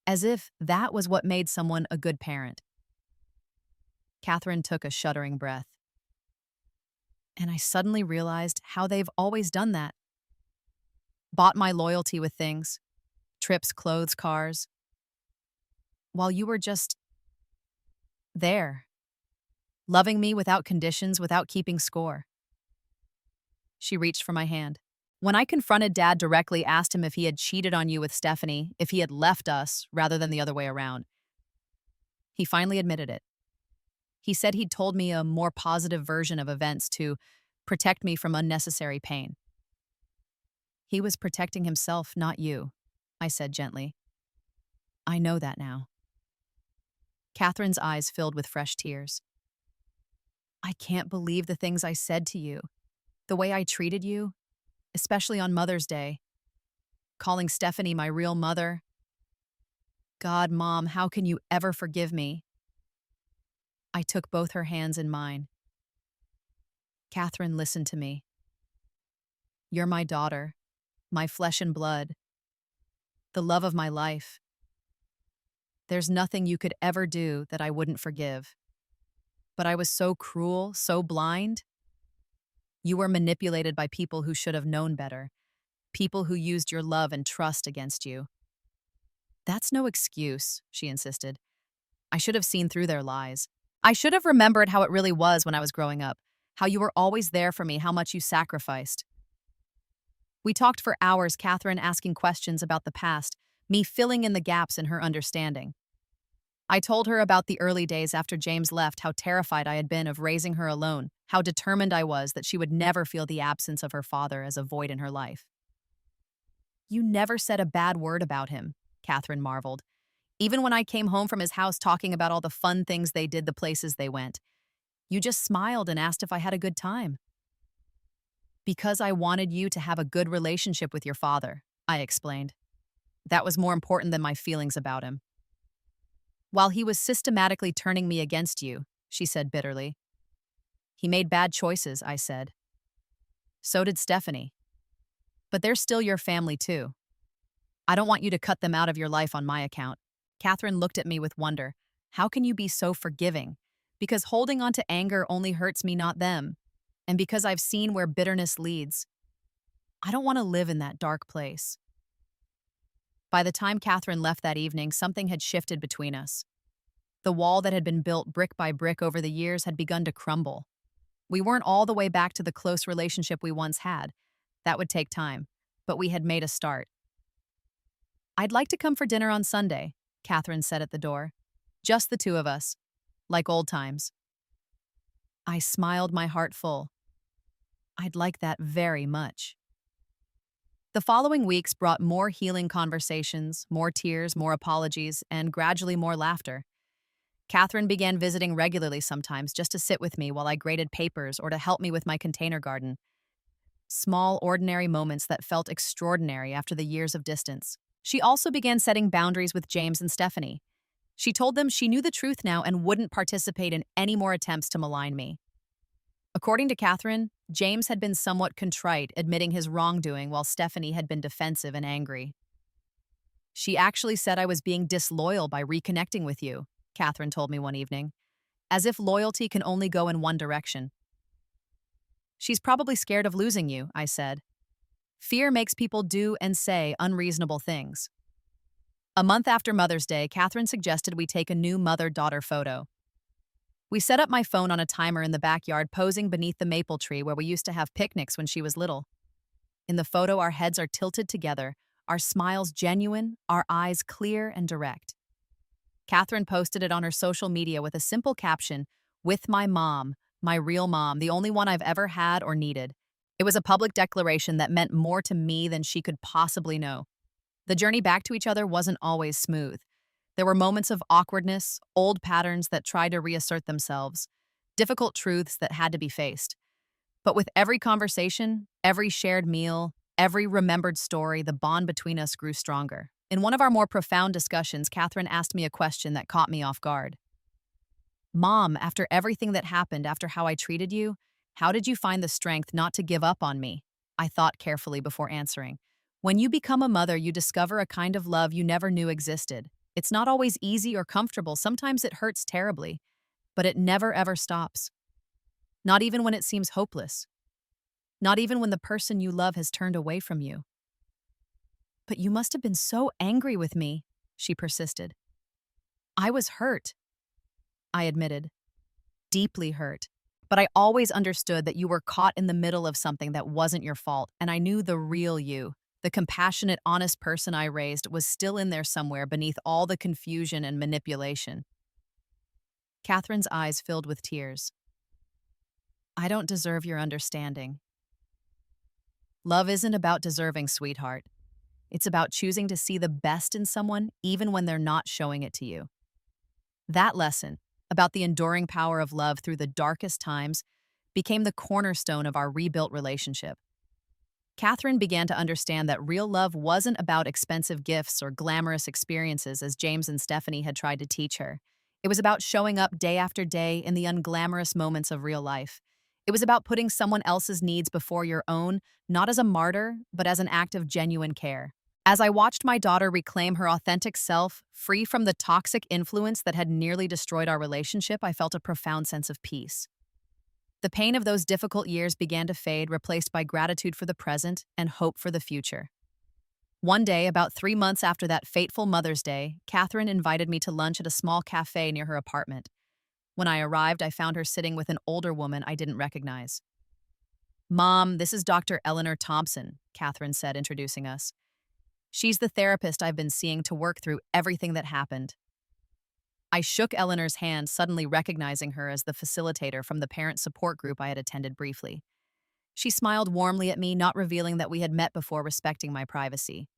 As if that was what made someone a good parent. Catherine took a shuddering breath. And I suddenly realized how they've always done that. Bought my loyalty with things, trips, clothes, cars, while you were just there, loving me without conditions, without keeping score. She reached for my hand. When I confronted Dad directly, asked him if he had cheated on you with Stephanie, if he had left us rather than the other way around, he finally admitted it. He said he'd told me a more positive version of events to protect me from unnecessary pain. He was protecting himself, not you, I said gently. I know that now. Catherine's eyes filled with fresh tears. I can't believe the things I said to you, the way I treated you, especially on Mother's Day, calling Stephanie my real mother. God, Mom, how can you ever forgive me? I took both her hands in mine. Catherine, listen to me. You're my daughter, my flesh and blood, the love of my life. There's nothing you could ever do that I wouldn't forgive. But I was so cruel, so blind. You were manipulated by people who should have known better, people who used your love and trust against you. That's no excuse, she insisted. I should have seen through their lies. I should have remembered how it really was when I was growing up, how you were always there for me, how much you sacrificed. We talked for hours, Catherine asking questions about the past, me filling in the gaps in her understanding. I told her about the early days after James left, how terrified I had been of raising her alone, how determined I was that she would never feel the absence of her father as a void in her life. You never said a bad word about him, Catherine marveled. Even when I came home from his house talking about all the fun things they did, the places they went, you just smiled and asked if I had a good time. Because I wanted you to have a good relationship with your father, I explained. That was more important than my feelings about him. While he was systematically turning me against you, she said bitterly. He made bad choices, I said. So did Stephanie. But they're still your family too. I don't want you to cut them out of your life on my account. Catherine looked at me with wonder. How can you be so forgiving? Because holding on to anger only hurts me, not them. And because I've seen where bitterness leads. I don't want to live in that dark place. By the time Catherine left that evening, something had shifted between us. The wall that had been built brick by brick over the years had begun to crumble. We weren't all the way back to the close relationship we once had. That would take time, but we had made a start. I'd like to come for dinner on Sunday, Catherine said at the door. Just the two of us, like old times. I smiled, my heart full. I'd like that very much. The following weeks brought more healing conversations, more tears, more apologies, and gradually more laughter. Catherine began visiting regularly sometimes just to sit with me while I graded papers or to help me with my container garden. Small, ordinary moments that felt extraordinary after the years of distance. She also began setting boundaries with James and Stephanie. She told them she knew the truth now and wouldn't participate in any more attempts to malign me. According to Catherine, James had been somewhat contrite, admitting his wrongdoing, while Stephanie had been defensive and angry. She actually said I was being disloyal by reconnecting with you, Catherine told me one evening, as if loyalty can only go in one direction. She's probably scared of losing you, I said. Fear makes people do and say unreasonable things. A month after Mother's Day, Catherine suggested we take a new mother-daughter photo. We set up my phone on a timer in the backyard, posing beneath the maple tree where we used to have picnics when she was little. In the photo, our heads are tilted together, our smiles genuine, our eyes clear and direct. Catherine posted it on her social media with a simple caption, "With my mom, my real mom, the only one I've ever had or needed." It was a public declaration that meant more to me than she could possibly know. The journey back to each other wasn't always smooth. There were moments of awkwardness, old patterns that tried to reassert themselves, difficult truths that had to be faced. But with every conversation, every shared meal, every remembered story, the bond between us grew stronger. In one of our more profound discussions, Catherine asked me a question that caught me off guard. Mom, after everything that happened, after how I treated you, how did you find the strength not to give up on me? I thought carefully before answering. When you become a mother, you discover a kind of love you never knew existed. It's not always easy or comfortable. Sometimes it hurts terribly, but it never ever stops. Not even when it seems hopeless. Not even when the person you love has turned away from you. But you must have been so angry with me, she persisted. I was hurt, I admitted. Deeply hurt. But I always understood that you were caught in the middle of something that wasn't your fault, and I knew the real you, the compassionate, honest person I raised, was still in there somewhere beneath all the confusion and manipulation. Catherine's eyes filled with tears. I don't deserve your understanding. Love isn't about deserving, sweetheart. It's about choosing to see the best in someone even when they're not showing it to you. That lesson, about the enduring power of love through the darkest times, became the cornerstone of our rebuilt relationship. Catherine began to understand that real love wasn't about expensive gifts or glamorous experiences as James and Stephanie had tried to teach her. It was about showing up day after day in the unglamorous moments of real life. It was about putting someone else's needs before your own, not as a martyr, but as an act of genuine care. As I watched my daughter reclaim her authentic self, free from the toxic influence that had nearly destroyed our relationship, I felt a profound sense of peace. The pain of those difficult years began to fade, replaced by gratitude for the present and hope for the future. One day, about 3 months after that fateful Mother's Day, Catherine invited me to lunch at a small cafe near her apartment. When I arrived, I found her sitting with an older woman I didn't recognize. Mom, this is Dr. Eleanor Thompson, Catherine said, introducing us. She's the therapist I've been seeing to work through everything that happened. I shook Eleanor's hand, suddenly recognizing her as the facilitator from the parent support group I had attended briefly. She smiled warmly at me, not revealing that we had met before, respecting my privacy.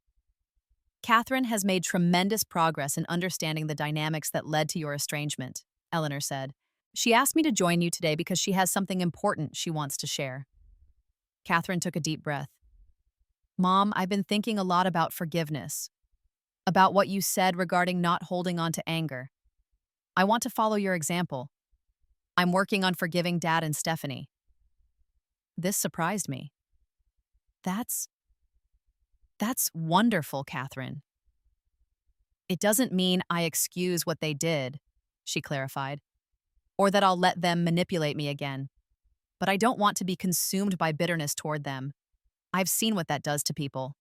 Catherine has made tremendous progress in understanding the dynamics that led to your estrangement, Eleanor said. She asked me to join you today because she has something important she wants to share. Catherine took a deep breath. Mom, I've been thinking a lot about forgiveness, about what you said regarding not holding on to anger. I want to follow your example. I'm working on forgiving Dad and Stephanie. This surprised me. That's wonderful, Catherine. It doesn't mean I excuse what they did, she clarified, or that I'll let them manipulate me again. But I don't want to be consumed by bitterness toward them. I've seen what that does to people.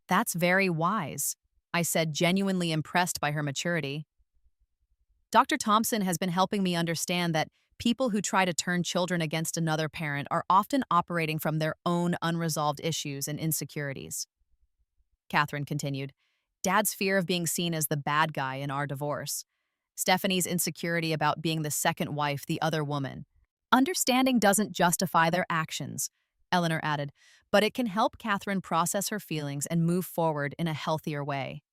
That's very wise, I said, genuinely impressed by her maturity. Dr. Thompson has been helping me understand that people who try to turn children against another parent are often operating from their own unresolved issues and insecurities. Catherine continued, Dad's fear of being seen as the bad guy in our divorce. Stephanie's insecurity about being the second wife, the other woman. Understanding doesn't justify their actions, Eleanor added, but it can help Catherine process her feelings and move forward in a healthier way.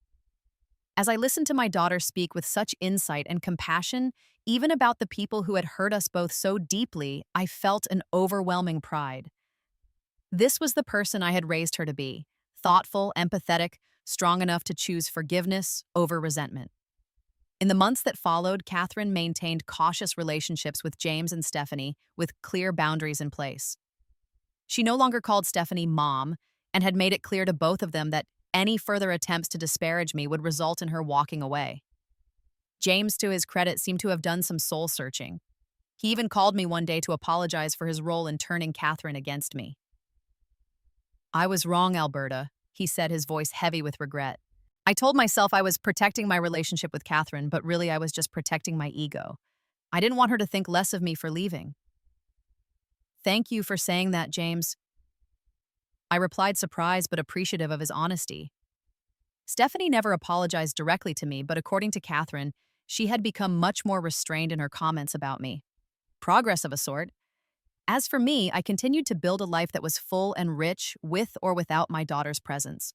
As I listened to my daughter speak with such insight and compassion, even about the people who had hurt us both so deeply, I felt an overwhelming pride. This was the person I had raised her to be, thoughtful, empathetic, strong enough to choose forgiveness over resentment. In the months that followed, Catherine maintained cautious relationships with James and Stephanie with clear boundaries in place. She no longer called Stephanie Mom and had made it clear to both of them that any further attempts to disparage me would result in her walking away. James, to his credit, seemed to have done some soul-searching. He even called me one day to apologize for his role in turning Catherine against me. I was wrong, Alberta, he said, his voice heavy with regret. I told myself I was protecting my relationship with Catherine, but really I was just protecting my ego. I didn't want her to think less of me for leaving. Thank you for saying that, James. I replied, surprised but appreciative of his honesty. Stephanie never apologized directly to me, but according to Catherine, she had become much more restrained in her comments about me. Progress of a sort. As for me, I continued to build a life that was full and rich with or without my daughter's presence.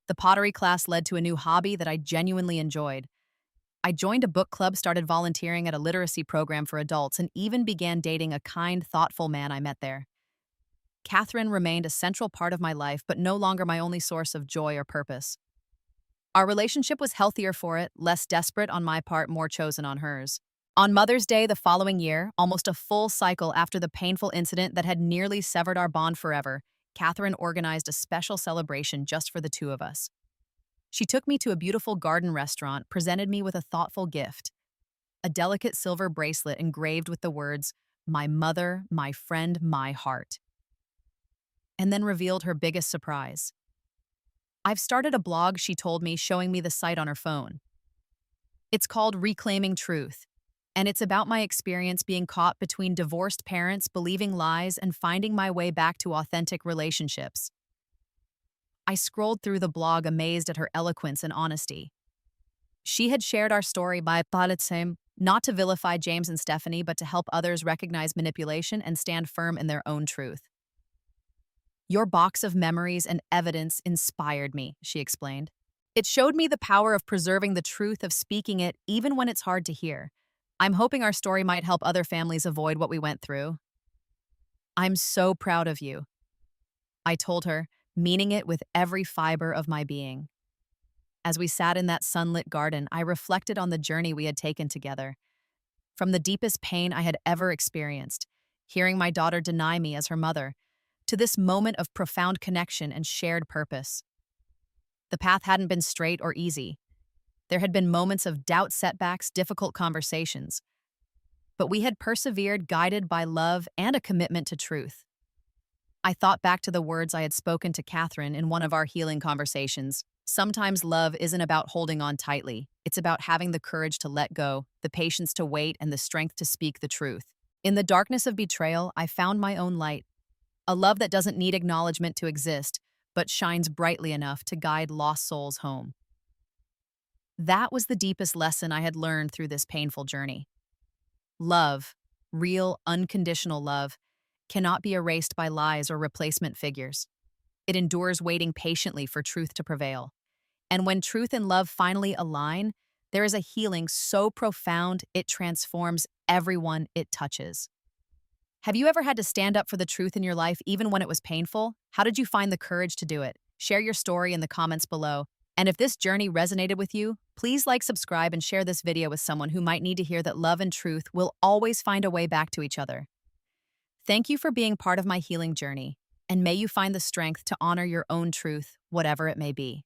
The pottery class led to a new hobby that I genuinely enjoyed. I joined a book club, started volunteering at a literacy program for adults, and even began dating a kind, thoughtful man I met there. Catherine remained a central part of my life, but no longer my only source of joy or purpose. Our relationship was healthier for it, less desperate on my part, more chosen on hers. On Mother's Day the following year, almost a full cycle after the painful incident that had nearly severed our bond forever, Catherine organized a special celebration just for the two of us. She took me to a beautiful garden restaurant, presented me with a thoughtful gift, a delicate silver bracelet engraved with the words, "My mother, my friend, my heart," and then revealed her biggest surprise. "I've started a blog," she told me, showing me the site on her phone. "It's called Reclaiming Truth, and it's about my experience being caught between divorced parents, believing lies, and finding my way back to authentic relationships." I scrolled through the blog, amazed at her eloquence and honesty. She had shared our story by Palitsame, not to vilify James and Stephanie, but to help others recognize manipulation and stand firm in their own truth. "Your box of memories and evidence inspired me," she explained. "It showed me the power of preserving the truth, of speaking it, even when it's hard to hear. I'm hoping our story might help other families avoid what we went through." "I'm so proud of you," I told her, meaning it with every fiber of my being. As we sat in that sunlit garden, I reflected on the journey we had taken together. From the deepest pain I had ever experienced, hearing my daughter deny me as her mother, to this moment of profound connection and shared purpose. The path hadn't been straight or easy. There had been moments of doubt, setbacks, difficult conversations. But we had persevered, guided by love and a commitment to truth. I thought back to the words I had spoken to Catherine in one of our healing conversations. Sometimes love isn't about holding on tightly. It's about having the courage to let go, the patience to wait, and the strength to speak the truth. In the darkness of betrayal, I found my own light. A love that doesn't need acknowledgement to exist, but shines brightly enough to guide lost souls home. That was the deepest lesson I had learned through this painful journey. Love, real, unconditional love, cannot be erased by lies or replacement figures. It endures, waiting patiently for truth to prevail. And when truth and love finally align, there is a healing so profound it transforms everyone it touches. Have you ever had to stand up for the truth in your life even when it was painful? How did you find the courage to do it? Share your story in the comments below. And if this journey resonated with you, please like, subscribe, and share this video with someone who might need to hear that love and truth will always find a way back to each other. Thank you for being part of my healing journey, and may you find the strength to honor your own truth, whatever it may be.